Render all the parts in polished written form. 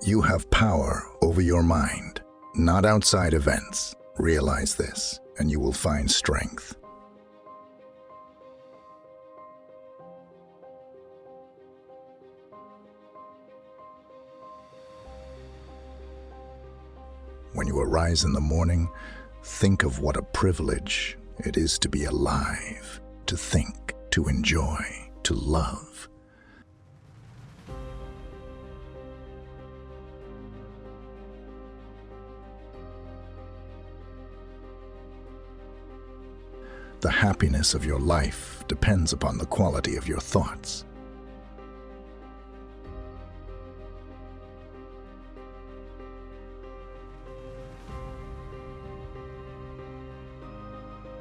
You have power over your mind, not outside events. Realize this, and you will find strength. When you arise in the morning, think of what a privilege it is to be alive, to think, to enjoy, to love. The happiness of your life depends upon the quality of your thoughts.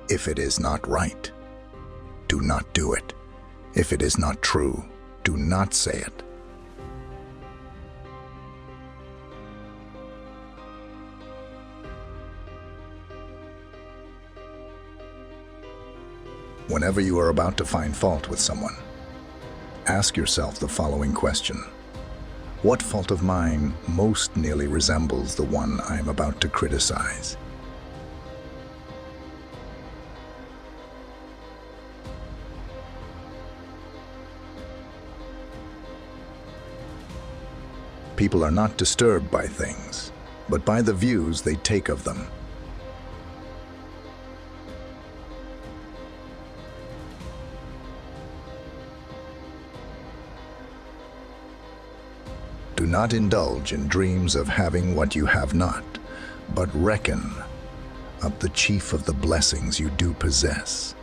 If it is not right, do not do it. If it is not true, do not say it. Whenever you are about to find fault with someone, ask yourself the following question. What fault of mine most nearly resembles the one I am about to criticize? People are not disturbed by things, but by the views they take of them. Do not indulge in dreams of having what you have not, but reckon up the chief of the blessings you do possess,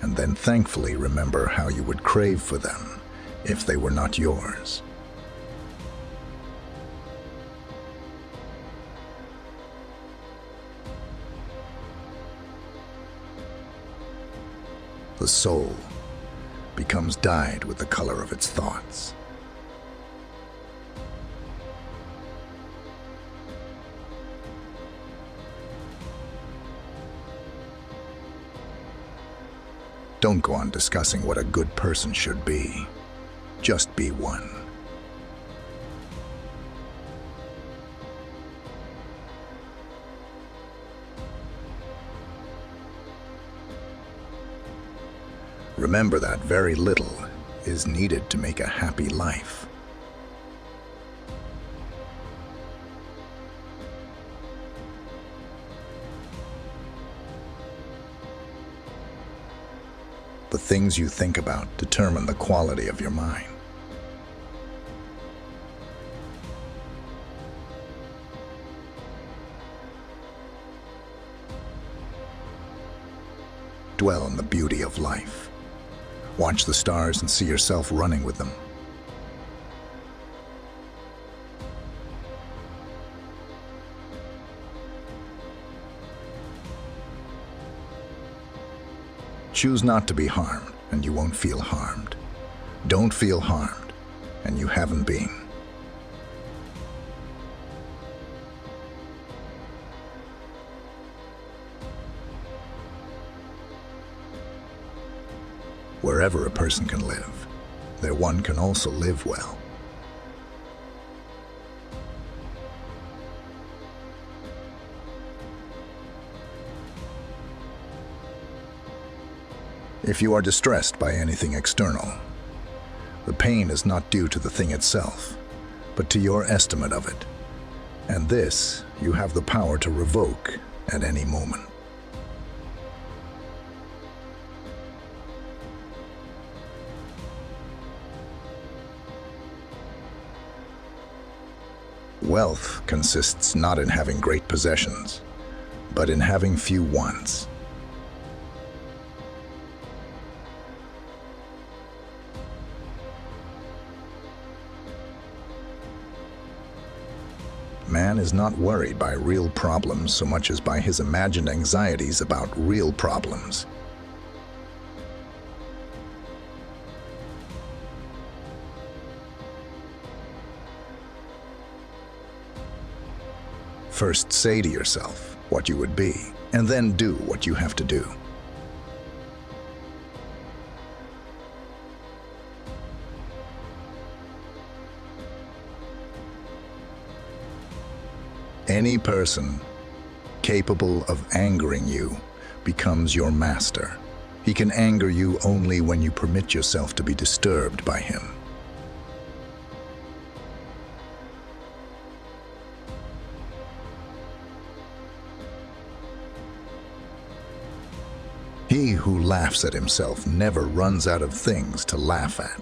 and then thankfully remember how you would crave for them if they were not yours. The soul becomes dyed with the color of its thoughts. Don't go on discussing what a good person should be. Just be one. Remember that very little is needed to make a happy life. The things you think about determine the quality of your mind. Dwell on the beauty of life. Watch the stars and see yourself running with them. Choose not to be harmed, and you won't feel harmed. Don't feel harmed, and you haven't been. Wherever a person can live, there one can also live well. If you are distressed by anything external, the pain is not due to the thing itself, but to your estimate of it. And this you have the power to revoke at any moment. Wealth consists not in having great possessions, but in having few wants. Man is not worried by real problems so much as by his imagined anxieties about real problems. First say to yourself what you would be, and then do what you have to do. Any person capable of angering you becomes your master. He can anger you only when you permit yourself to be disturbed by him. He who laughs at himself never runs out of things to laugh at.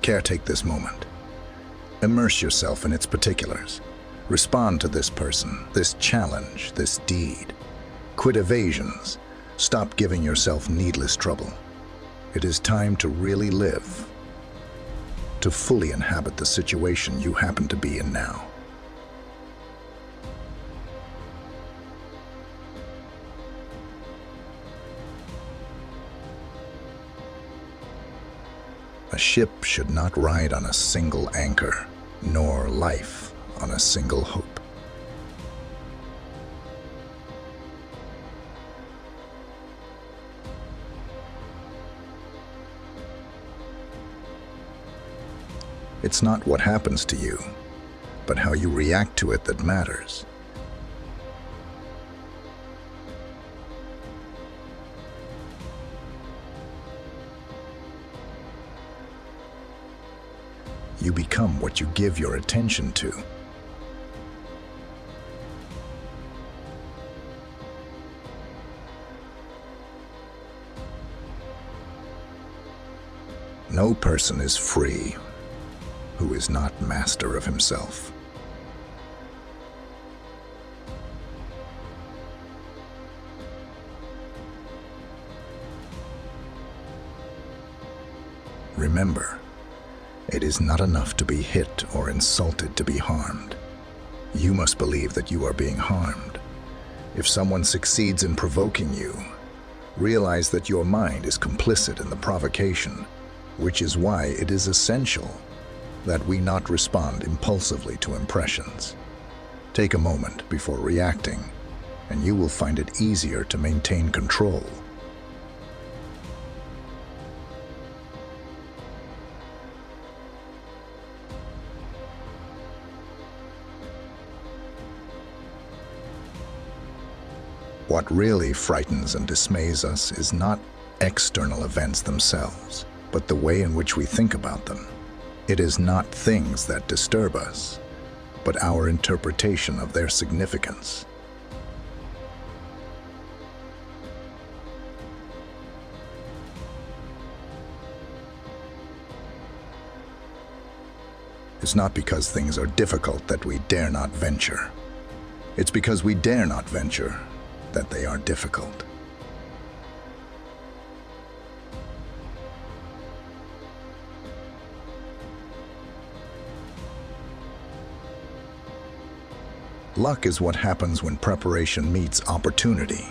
Caretake this moment. Immerse yourself in its particulars. Respond to this person, this challenge, this deed. Quit evasions. Stop giving yourself needless trouble. It is time to really live, to fully inhabit the situation you happen to be in now. A ship should not ride on a single anchor, nor life on a single hope. It's not what happens to you, but how you react to it that matters. You become what you give your attention to. No person is free who is not master of himself. Remember, it is not enough to be hit or insulted to be harmed. You must believe that you are being harmed. If someone succeeds in provoking you, realize that your mind is complicit in the provocation, which is why it is essential that we not respond impulsively to impressions. Take a moment before reacting, and you will find it easier to maintain control. What really frightens and dismays us is not external events themselves, but the way in which we think about them. It is not things that disturb us, but our interpretation of their significance. It's not because things are difficult that we dare not venture. It's because we dare not venture that they are difficult. Luck is what happens when preparation meets opportunity.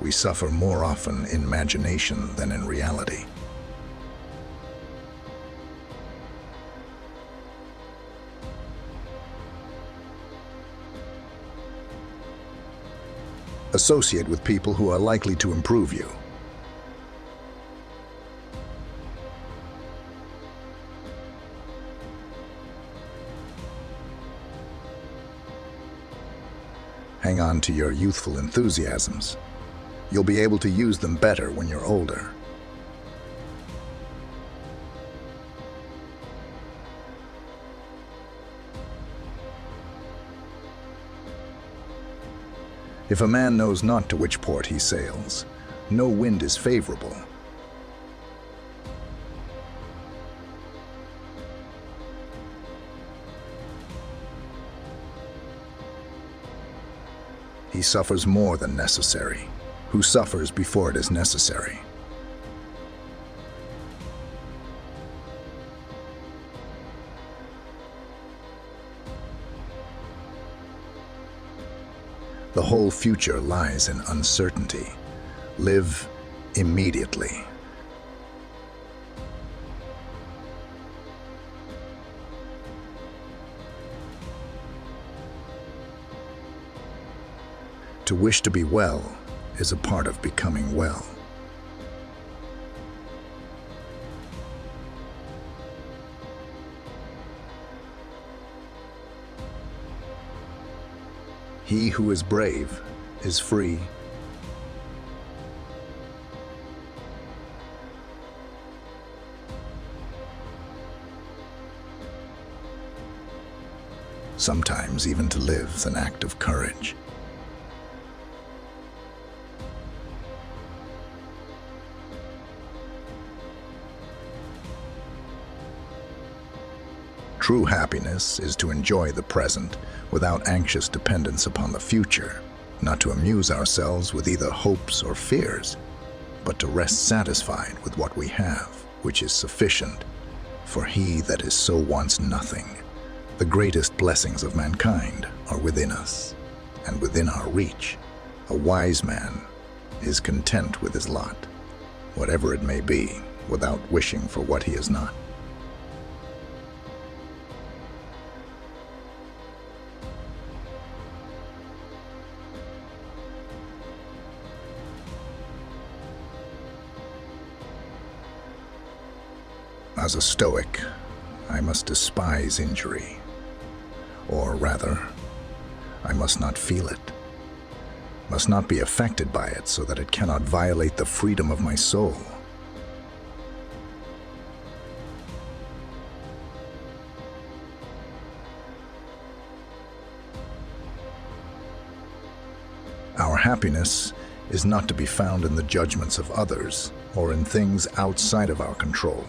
We suffer more often in imagination than in reality. Associate with people who are likely to improve you. Hang on to your youthful enthusiasms. You'll be able to use them better when you're older. If a man knows not to which port he sails, no wind is favorable. He suffers more than necessary, who suffers before it is necessary. The whole future lies in uncertainty. Live immediately. To wish to be well is a part of becoming well. He who is brave is free. Sometimes even to live is an act of courage. True happiness is to enjoy the present without anxious dependence upon the future, not to amuse ourselves with either hopes or fears, but to rest satisfied with what we have, which is sufficient. For he that is so wants nothing. The greatest blessings of mankind are within us and within our reach. A wise man is content with his lot, whatever it may be, without wishing for what he is not. As a Stoic, I must despise injury. Or rather, I must not feel it, must not be affected by it so that it cannot violate the freedom of my soul. Our happiness is not to be found in the judgments of others or in things outside of our control.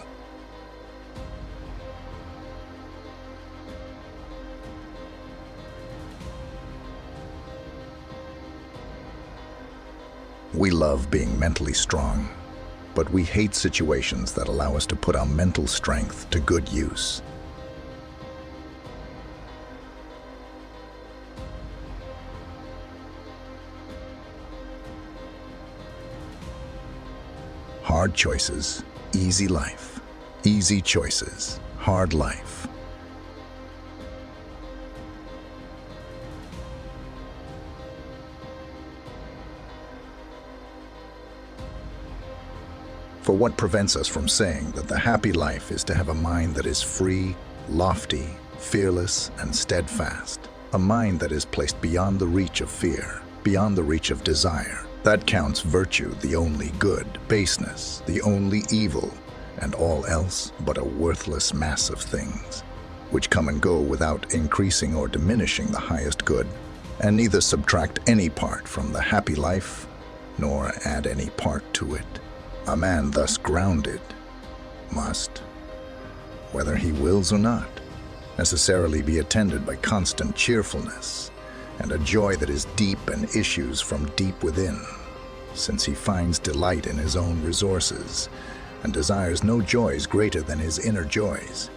We love being mentally strong, but we hate situations that allow us to put our mental strength to good use. Hard choices, easy life. Easy choices, hard life. For what prevents us from saying that the happy life is to have a mind that is free, lofty, fearless, and steadfast, a mind that is placed beyond the reach of fear, beyond the reach of desire, that counts virtue the only good, baseness the only evil, and all else but a worthless mass of things, which come and go without increasing or diminishing the highest good, and neither subtract any part from the happy life, nor add any part to it. A man thus grounded must, whether he wills or not, necessarily be attended by constant cheerfulness and a joy that is deep and issues from deep within, since he finds delight in his own resources and desires no joys greater than his inner joys.